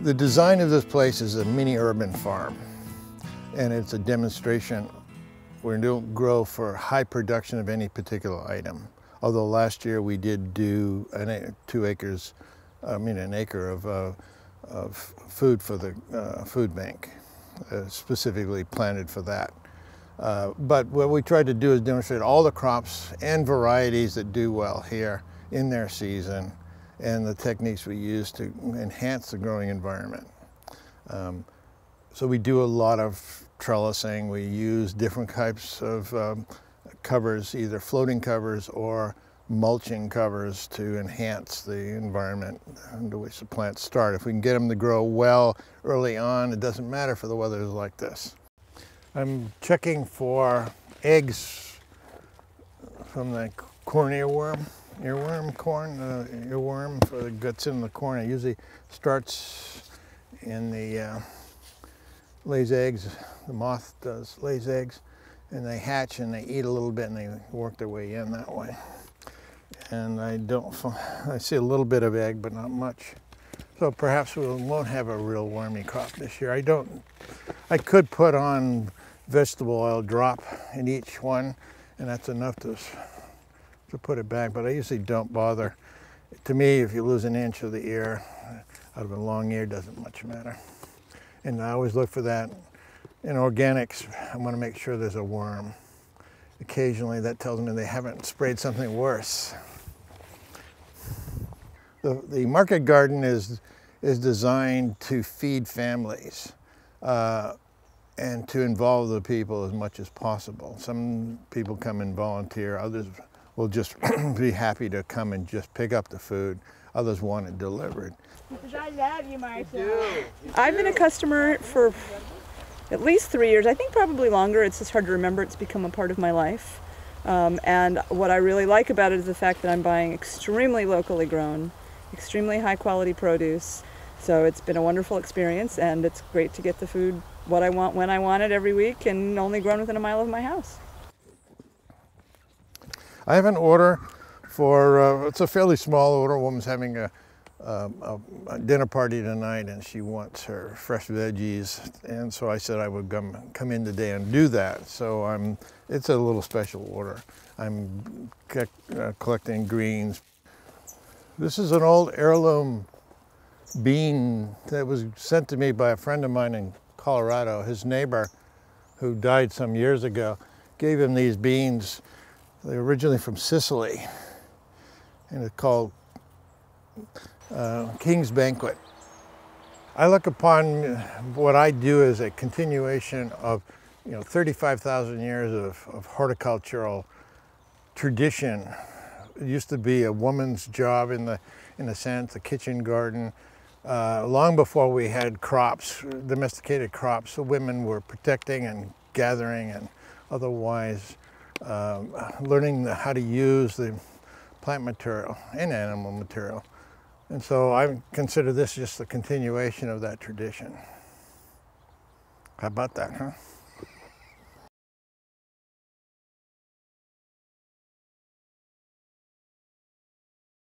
The design of this place is a mini urban farm, and it's a demonstration. We don't grow for high production of any particular item. Although last year we did do an acre of food for the food bank, specifically planted for that. But what we tried to do is demonstrate all the crops and varieties that do well here in their season, and the techniques we use to enhance the growing environment. So we do a lot of trellising. We use different types of covers, either floating covers or mulching covers, to enhance the environment under which the plants start. If we can get them to grow well early on, it doesn't matter for the weather is like this. I'm checking for eggs from the corn earworm for the guts in the corn. It usually starts in the lays eggs. The moth lays eggs, and they hatch and they eat a little bit and they work their way in that way. And I see a little bit of egg, but not much. So perhaps we won't have a real wormy crop this year. I could put on vegetable oil drop in each one, and that's enough to put it back, but I usually don't bother. To me, if you lose an inch of the ear out of a long ear, doesn't much matter. And I always look for that. In organics, I want to make sure there's a worm. Occasionally that tells me they haven't sprayed something worse. The market garden is designed to feed families and to involve the people as much as possible. Some people come and volunteer, others will just be happy to come and just pick up the food. Others want it delivered. Because I love you, Martha. I've been a customer for at least 3 years. I think probably longer. It's just hard to remember. It's become a part of my life. And what I really like about it is the fact that I'm buying extremely locally grown, extremely high quality produce. So it's been a wonderful experience, and it's great to get the food what I want when I want it every week, and only grown within a mile of my house. I have an order for, it's a fairly small order. A woman's having a dinner party tonight, and she wants her fresh veggies, and so I said I would come in today and do that. So it's a little special order. I'm collecting greens. This is an old heirloom bean that was sent to me by a friend of mine in Colorado. His neighbor, who died some years ago, gave him these beans. They're originally from Sicily, and it's called King's Banquet. I look upon what I do as a continuation of 35,000 years of horticultural tradition. It used to be a woman's job in a sense, a kitchen garden. Long before we had crops, domesticated crops, the women were protecting and gathering and otherwise learning how to use the plant material and animal material. And so I consider this just a continuation of that tradition. How about that, huh?